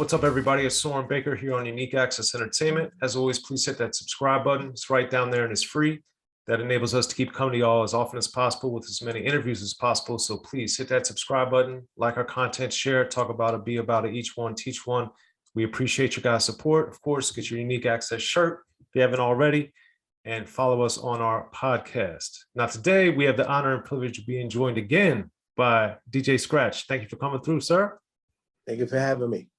What's up, everybody? It's Soren Baker here on Unique Access Entertainment. As always, please hit that subscribe button. It's right down there and it's free. That enables us to keep coming to y'all as often as possible with as many interviews as possible. So please hit that subscribe button, like our content, share it, talk about it, be about it, each one, teach one. We appreciate your guys' support. Of course, get your Unique Access shirt if you haven't already, and follow us on our podcast. Now, today we have the honor and privilege of being joined again by DJ Scratch. Thank you for coming through, sir. Thank you for having me.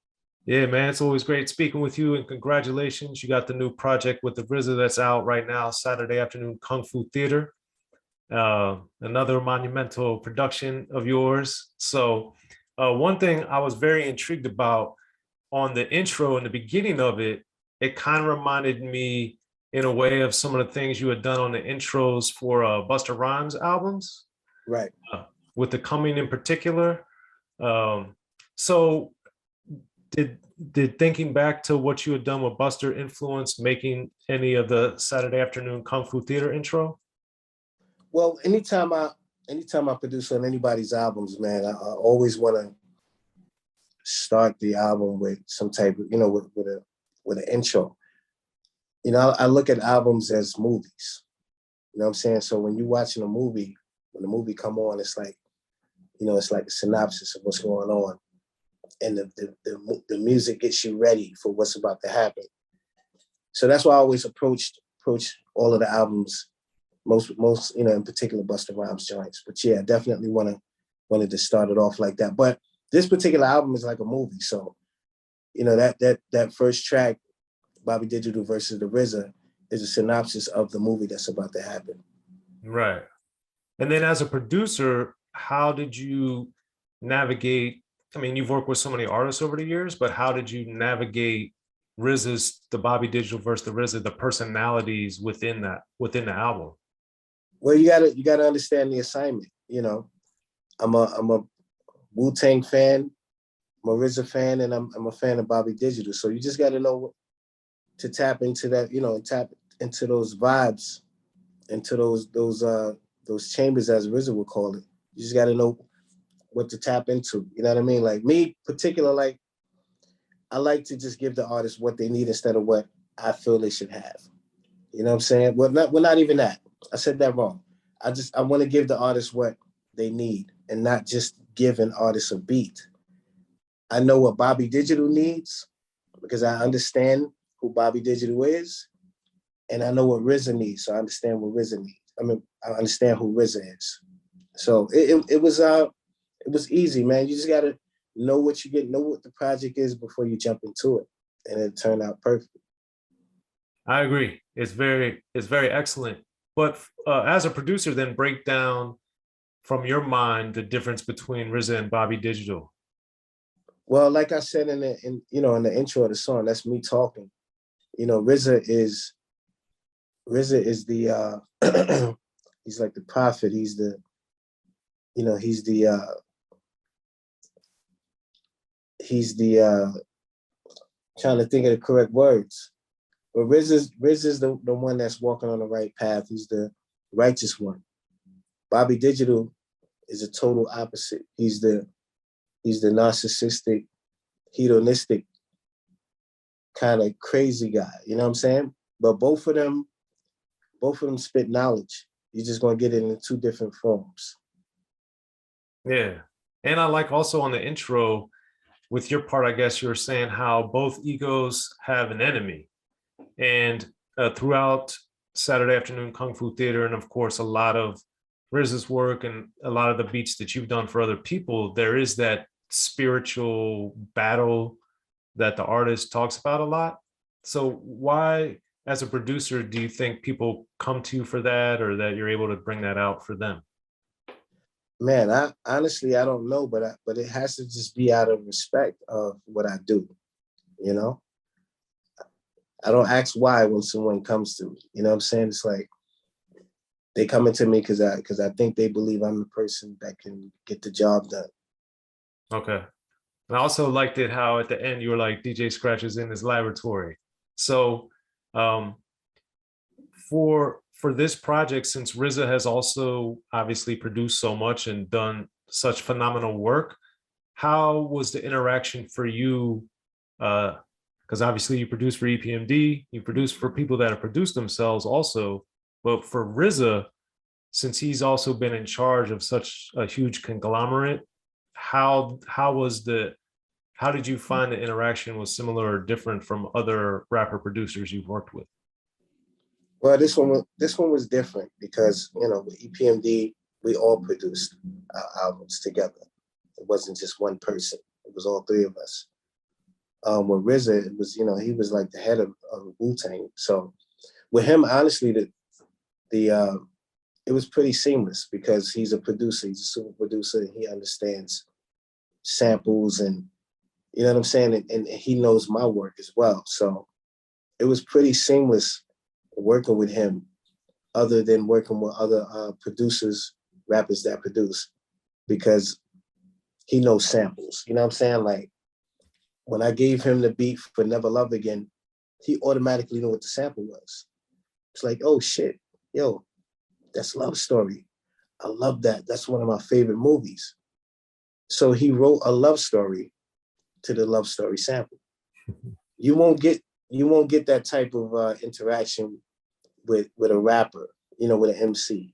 Yeah, man, it's always great speaking with you, and congratulations. You got the new project with the RZA that's out right now, Saturday Afternoon Kung Fu Theater. Another monumental production of yours. So one thing I was very intrigued about on the intro in the beginning of it, it kind of reminded me in a way of some of the things you had done on the intros for Busta Rhymes albums. Right. With the Coming in particular. So did thinking back to what you had done with Buster influence making any of the Saturday Afternoon Kung Fu Theater intro? Well, anytime I produce on anybody's albums, man, I always want to start the album with some type of, with an intro. I look at albums as movies. You know what I'm saying? So when you're watching a movie, when the movie come on, it's like, it's like a synopsis of what's going on. And the music gets you ready for what's about to happen. So that's why I always approach all of the albums, most in particular Busta Rhymes joints. But yeah, definitely wanted to start it off like that. But this particular album is like a movie. So, that first track, Bobby Digital versus the RZA, is a synopsis of the movie that's about to happen. Right. And then as a producer, how did you navigate? I mean, you've worked with so many artists over the years, but how did you navigate RZA's, the Bobby Digital versus the RZA, the personalities within the album? Well, you gotta understand the assignment. I'm a Wu-Tang fan, I'm a RZA fan, and I'm a fan of Bobby Digital. So you just gotta know to tap into that, tap into those vibes, into those chambers, as RZA would call it. You just gotta know what to tap into, you know what I mean? Like me, particular, I like to just give the artist what they need instead of what I feel they should have. You know what I'm saying? Well, not even that. I said that wrong. I want to give the artist what they need and not just give an artist a beat. I know what Bobby Digital needs because I understand who Bobby Digital is, and I know what RZA needs, so I understand what RZA needs. I understand who RZA is. So it was easy, man. You just gotta know what you get, know what the project is before you jump into it, and it turned out perfect. I agree. It's very excellent. But as a producer, then break down from your mind the difference between RZA and Bobby Digital. Well, like I said in the intro of the song, that's me talking. RZA is the he's like the prophet. He's the trying to think of the correct words. But RZA's the one that's walking on the right path. He's the righteous one. Bobby Digital is a total opposite. He's the narcissistic, hedonistic kind of crazy guy. You know what I'm saying? But both of them spit knowledge. You're just gonna get it in two different forms. Yeah. And I like also on the intro, with your part, I guess you were saying how both egos have an enemy. And throughout Saturday Afternoon Kung Fu Theater, and of course, a lot of RZA's work and a lot of the beats that you've done for other people, there is that spiritual battle that the artist talks about a lot. So why, as a producer, do you think people come to you for that, or that you're able to bring that out for them? Man, I honestly don't know, but it has to just be out of respect of what I do. I don't ask why when someone comes to me. You know what I'm saying? It's like they come into me because I think they believe I'm the person that can get the job done. Okay. And I also liked it how at the end you were like, DJ Scratch is in his laboratory. So for this project, since RZA has also obviously produced so much and done such phenomenal work, how was the interaction for you Because obviously you produce for EPMD, you produce for people that have produced themselves also. But for RZA, since he's also been in charge of such a huge conglomerate, how did you find the interaction was similar or different from other rapper producers you've worked with? Well, this one was different because with EPMD we all produced our albums together. It wasn't just one person. It was all three of us. With RZA, it was he was like the head of Wu-Tang. So with him, honestly, the it was pretty seamless because he's a producer. He's a super producer. And he understands samples and you know what I'm saying, and he knows my work as well. So it was pretty seamless working with him, other than working with other producers, rappers that produce, because he knows samples. You know what I'm saying? Like when I gave him the beat for Never Love Again, he automatically knew what the sample was. It's like, oh shit, yo, that's Love Story. I love that. That's one of my favorite movies. So he wrote a love story to the Love Story sample. You won't get that type of interaction with a rapper, with an MC.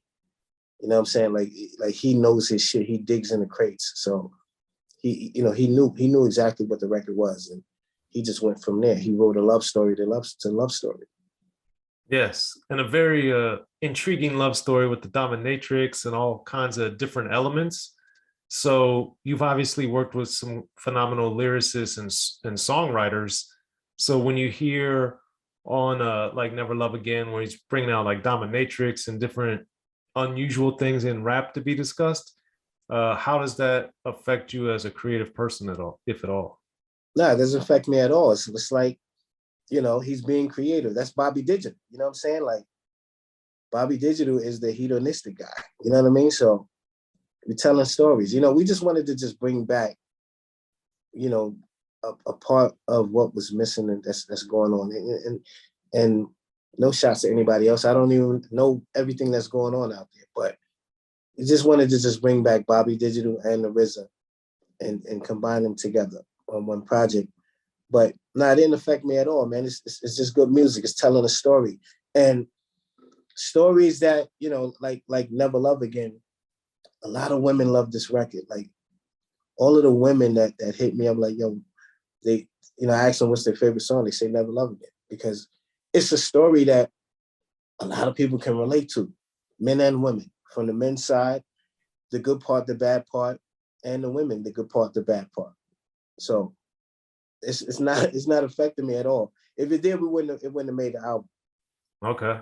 You know what I'm saying? Like he knows his shit. He digs in the crates. So he knew exactly what the record was, and he just went from there. He wrote a love story to love story. Yes, and a very intriguing love story with the dominatrix and all kinds of different elements. So you've obviously worked with some phenomenal lyricists and songwriters. So when you hear on like Never Love Again, where he's bringing out like dominatrix and different unusual things in rap to be discussed, how does that affect you as a creative person at all, if at all? No, it doesn't affect me at all. It's like, he's being creative. That's Bobby Digital. You know what I'm saying? Like Bobby Digital is the hedonistic guy. You know what I mean? So we're telling stories. We just wanted to just bring back, a part of what was missing and that's going on. And no shots to anybody else. I don't even know everything that's going on out there, but we just wanted to just bring back Bobby Digital and the RZA and combine them together on one project. But no, it didn't affect me at all, man. It's just good music. It's telling a story. And stories that, like Never Love Again, a lot of women love this record. Like all of the women that hit me, I'm like, yo, they, I asked them what's their favorite song. They say Never Love Again, because it's a story that a lot of people can relate to, men and women, from the men's side, the good part, the bad part, and the women, the good part, the bad part. So it's not affecting me at all. If it did, it wouldn't have made the album. Okay.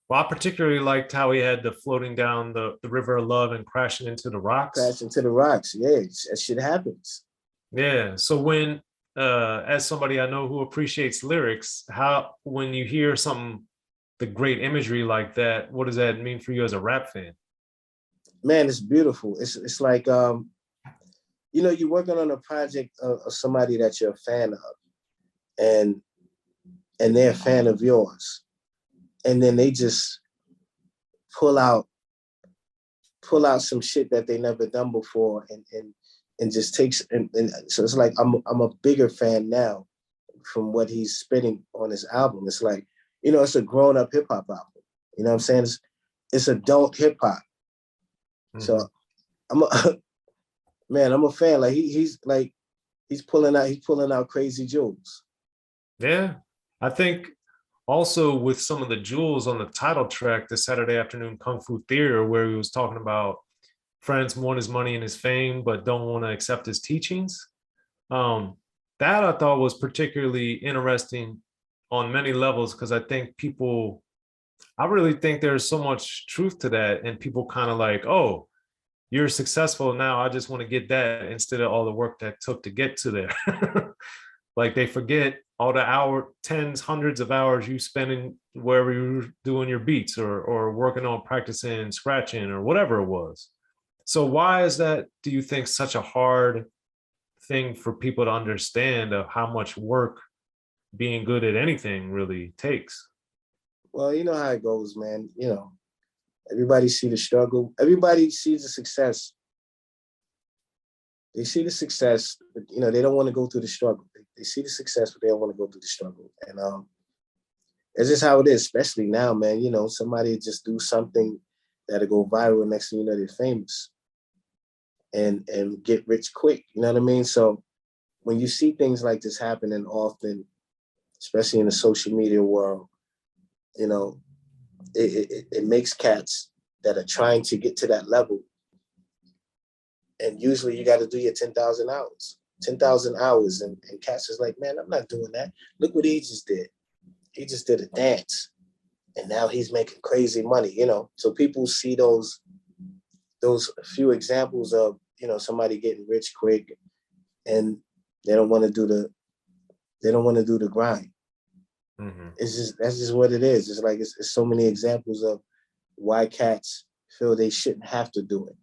Well, I particularly liked how he had the floating down the river of love and crashing into the rocks. Crash into the rocks. Yeah, that shit happens. Yeah. So when, as somebody I know who appreciates lyrics, when you hear something, the great imagery like that, what does that mean for you as a rap fan? Man, it's beautiful. It's like, you're working on a project of somebody that you're a fan of, and they're a fan of yours, and then they just pull out some shit that they never done before, and just takes and so it's like I'm a bigger fan now from what he's spitting on his album. It's like, it's a grown up hip hop album. You know what I'm saying? It's adult hip hop. Mm-hmm. So I'm a fan. Like he's pulling out crazy jewels. Yeah, I think also with some of the jewels on the title track, the Saturday Afternoon Kung Fu Theater, where he was talking about friends want his money and his fame, but don't want to accept his teachings. That I thought was particularly interesting on many levels, because I really think there's so much truth to that, and people kind of like, oh, you're successful now, I just want to get that, instead of all the work that took to get to there. Like they forget all the tens, hundreds of hours you spend in wherever you're doing your beats or working on practicing scratching or whatever it was. So why is that, do you think, such a hard thing for people to understand, of how much work being good at anything really takes? Well, you know how it goes, man. Everybody see the struggle. Everybody sees the success They see the success, but, you know, they don't want to go through the struggle. They see the success, but they don't want to go through the struggle. And it's just how it is, especially now, man. You know, somebody just do something that'll go viral. Next thing you know, they're famous and get rich quick. You know what I mean? So when you see things like this happening often, especially in the social media world, you know, it makes cats that are trying to get to that level. And usually you got to do your 10,000 hours, 10,000 hours. And cats is like, man, I'm not doing that. Look what he just did. He just did a dance. And now he's making crazy money, you know? So people see those few examples of, you know, somebody getting rich quick, and they don't want to do the grind. Mm-hmm. That's just what it is. It's like, it's so many examples of why cats feel they shouldn't have to do it.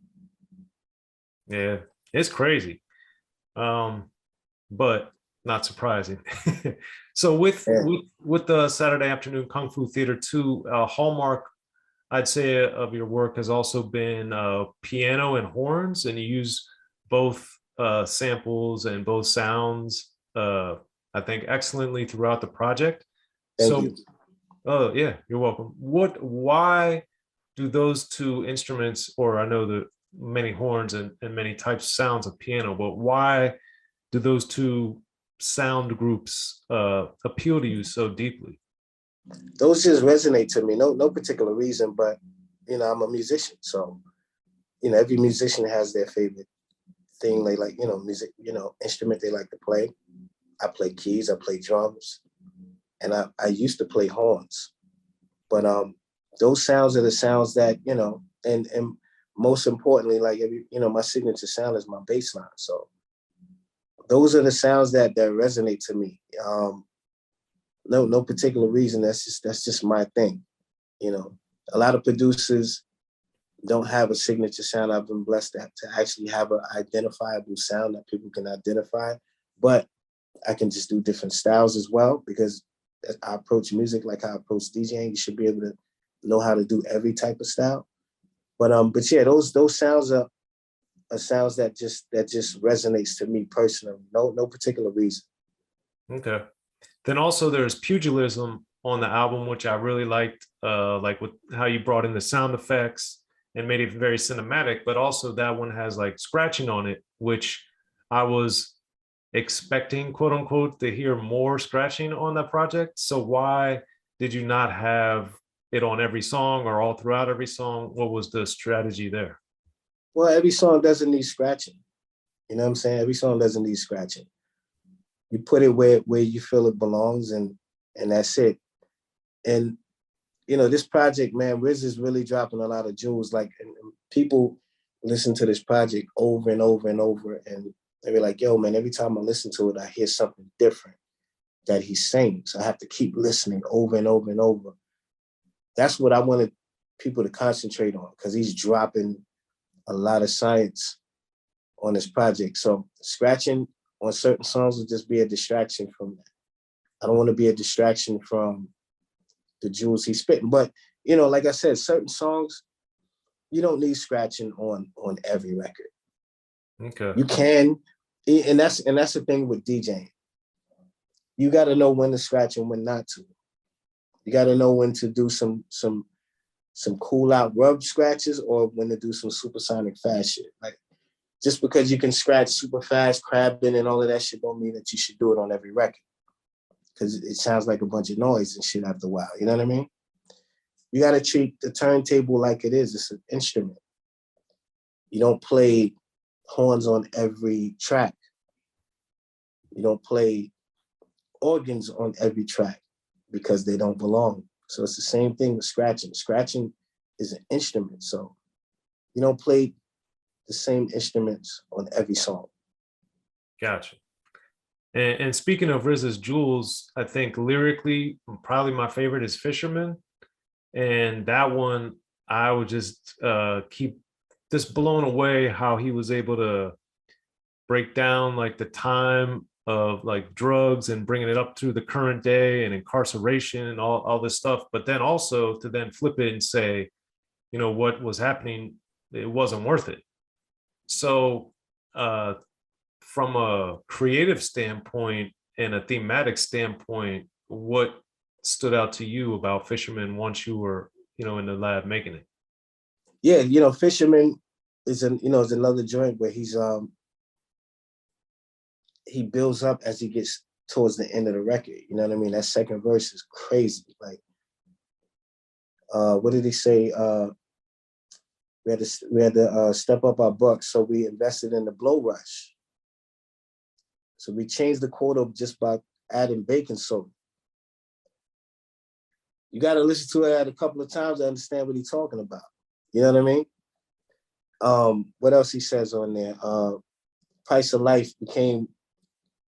Yeah, it's crazy, but not surprising. So with the Saturday Afternoon Kung Fu Theater 2, hallmark, I'd say, of your work has also been piano and horns, and you use both samples and both sounds, I think, excellently throughout the project. Thank you. Oh yeah, you're welcome. Why do those two instruments, or I know the many horns and many types of sounds of piano, but why do those two sound groups appeal to you so deeply? Those just resonate to me. No particular reason, but, you know, I'm a musician. So, you know, every musician has their favorite thing. They like, you know, music, you know, instrument they like to play. I play keys, I play drums, and I used to play horns. But those sounds are the sounds that, you know, and most importantly, like, you know, my signature sound is my bass line. So those are the sounds that resonate to me. No particular reason. That's just my thing. You know, a lot of producers don't have a signature sound. I've been blessed to actually have an identifiable sound that people can identify, but I can just do different styles as well, because I approach music like I approach DJing. You should be able to know how to do every type of style. But yeah, those sounds are sounds that just resonates to me personally. No particular reason. Okay. Then also there's Pugilism on the album, which I really liked, like with how you brought in the sound effects and made it very cinematic, but also that one has like scratching on it, which I was expecting, quote unquote, to hear more scratching on that project. So why did you not have it on every song or all throughout every song? What was the strategy there? Well, every song doesn't need scratching. You know what I'm saying? Every song doesn't need scratching. You put it where you feel it belongs, and that's it. And, you know, this project, man, RZA is really dropping a lot of jewels. Like, and people listen to this project over and over and over, and they be like, yo, man, every time I listen to it, I hear something different that he's saying. So I have to keep listening over and over and over. That's what I wanted people to concentrate on, because he's dropping a lot of science on this project. So scratching on certain songs will just be a distraction from that. I don't want to be a distraction from the jewels he's spitting. But, you know, like I said, certain songs, you don't need scratching on every record. Okay. You can, and that's the thing with DJing. You got to know when to scratch and when not to. You got to know when to do some cool out rub scratches, or when to do some supersonic fast shit. Like, just because you can scratch super fast, crabbing and all of that shit don't mean that you should do it on every record, because it sounds like a bunch of noise and shit after a while. You know what I mean? You got to treat the turntable like it is. It's an instrument. You don't play horns on every track. You don't play organs on every track, because they don't belong. So it's the same thing with scratching. Scratching is an instrument. So you don't play the same instruments on every song. Gotcha. And speaking of RZA's jewels, I think lyrically, probably my favorite is Fisherman. And that one, I would just keep just blown away how he was able to break down like the time of like drugs and bringing it up through the current day and incarceration and all this stuff. But then also to then flip it and say, you know, what was happening, it wasn't worth it. So from a creative standpoint and a thematic standpoint, what stood out to you about Fisherman once you were, in the lab making it? Yeah, Fisherman is is another joint where he builds up as he gets towards the end of the record. You know what I mean? That second verse is crazy. Like, what did he say? We had to step up our bucks, so we invested in the blow rush. So we changed the quota just by adding baking soda. You got to listen to it a couple of times to understand what he's talking about. You know what I mean? What else he says on there? Price of life became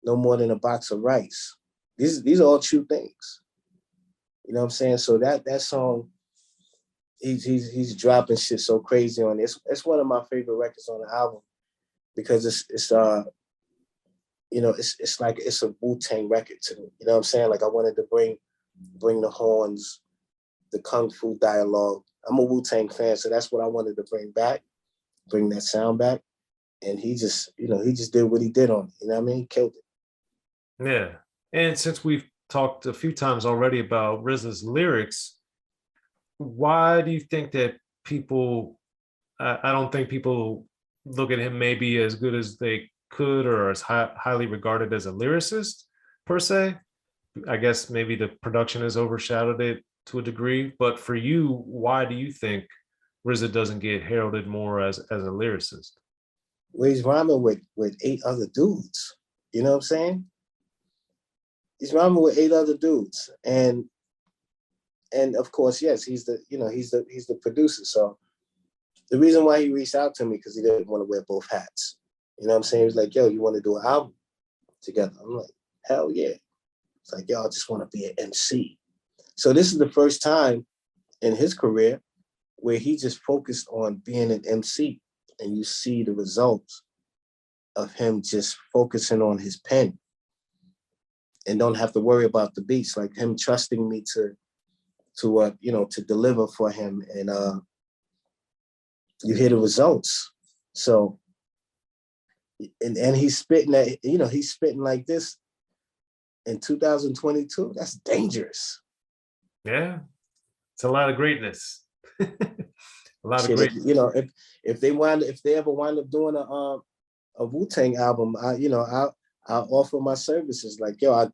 no more than a box of rice. These are all true things. You know what I'm saying? So that song, he's dropping shit so crazy on it. It's one of my favorite records on the album because it's like it's a Wu-Tang record to me. You know what I'm saying? Like I wanted to bring the horns, the kung fu dialogue. I'm a Wu-Tang fan, so that's what I wanted to bring back, bring that sound back. And he just did what he did on it. You know what I mean? He killed it. Yeah. And since we've talked a few times already about RZA's lyrics, why do you think that people, I don't think people look at him maybe as good as they could or as highly regarded as a lyricist per se? I guess maybe the production has overshadowed it to a degree, but for you, why do you think RZA doesn't get heralded more as a lyricist? Well, he's rhyming with 8 other dudes. You know what I'm saying? He's rhyming with 8 other dudes, and of course, yes, he's the producer. So the reason why he reached out to me because he didn't want to wear both hats. You know what I'm saying? He was like, "Yo, you want to do an album together?" I'm like, "Hell yeah!" It's like, "Yo, I just want to be an MC." So this is the first time in his career where he just focused on being an MC, and you see the results of him just focusing on his pen and don't have to worry about the beats, like him trusting me to deliver for him, and you hear the results. So, and he's spitting that, he's spitting like this in 2022. That's dangerous. Yeah, it's a lot of greatness. A lot of Shit, greatness. if they ever wind up doing a Wu-Tang album, I'll offer my services. Like, yo, I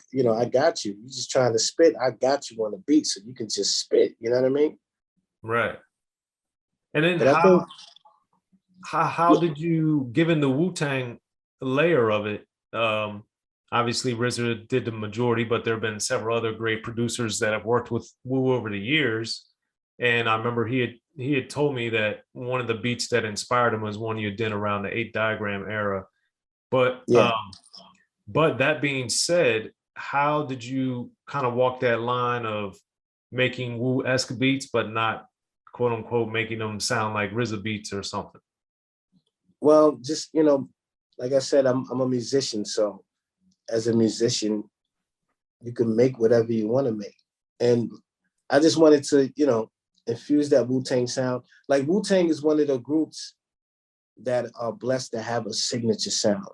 got you. You just trying to spit. I got you on the beat, so you can just spit. You know what I mean? Right. And then But I think, how did you, given the Wu-Tang layer of it, obviously RZA did the majority, but there have been several other great producers that have worked with Wu over the years. And I remember he had told me that one of the beats that inspired him was one you did around the 8 Diagram era. But yeah. But that being said, how did you kind of walk that line of making Wu-esque beats, but not quote unquote making them sound like RZA beats or something? Well, just, like I said, I'm a musician. So as a musician, you can make whatever you want to make. And I just wanted to, infuse that Wu-Tang sound. Like Wu-Tang is one of the groups that are blessed to have a signature sound.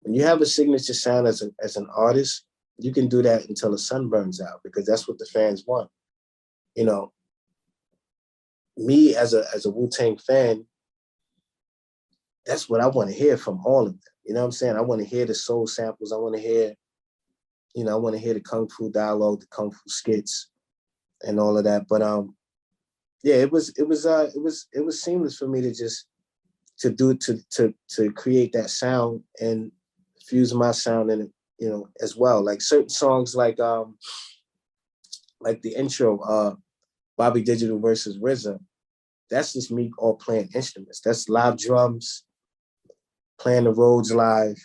When you have a signature sound as an artist, you can do that until the sun burns out because that's what the fans want. Me as a Wu-Tang fan, that's what I want to hear from all of them. You know what I'm saying? I want to hear the soul samples. I want to hear, the kung fu dialogue, the kung fu skits, and all of that. But yeah, it was seamless for me to create that sound and fuse my sound in it, as well. Like certain songs, like the intro, Bobby Digital versus RZA. That's just me all playing instruments. That's live drums, playing the Rhodes live.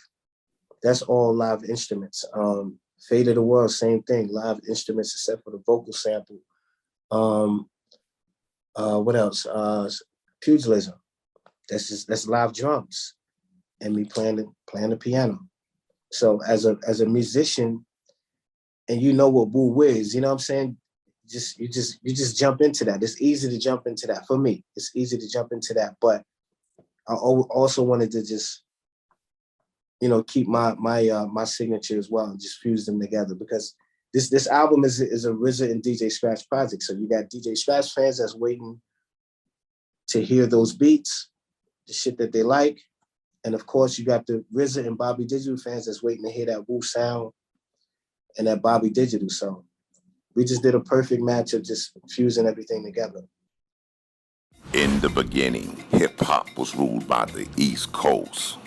That's all live instruments. Fate of the World, same thing, live instruments except for the vocal sample. What else? Pugilism. That's live drums, and me playing the piano. So as a musician, and you know what Wu is, you know what I'm saying? You just jump into that. It's easy to jump into that for me. It's easy to jump into that, but I also wanted to just you know, keep my signature as well and just fuse them together, because this album is a RZA and DJ Scratch project. So you got DJ Scratch fans that's waiting to hear those beats, the shit that they like. And of course, you got the RZA and Bobby Digital fans that's waiting to hear that Wu sound and that Bobby Digital sound. We just did a perfect match of just fusing everything together. In the beginning, hip-hop was ruled by the East Coast.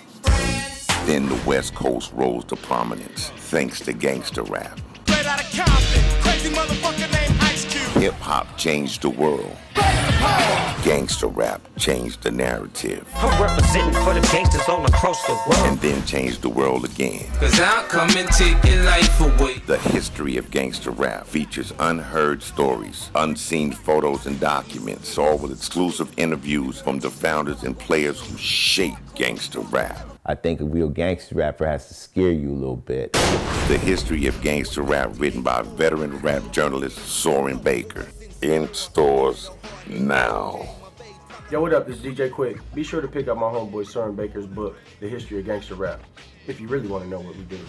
Then the West Coast rose to prominence thanks to gangster rap. Straight out of Compton, crazy motherfucker named Ice Cube. Hip-hop changed the world. Gangster rap changed the narrative. I'm representing for the gangsters all across the world. And then changed the world again. Cause I'll come and take your life away. The history of gangster rap features unheard stories, unseen photos and documents, all with exclusive interviews from the founders and players who shaped gangster rap. I think a real gangster rapper has to scare you a little bit. The history of gangster rap written by veteran rap journalist Soren Baker. In stores now. Yo, what up? This is DJ Quick. Be sure to pick up my homeboy Soren Baker's book, The History of Gangster Rap, if you really want to know what we do.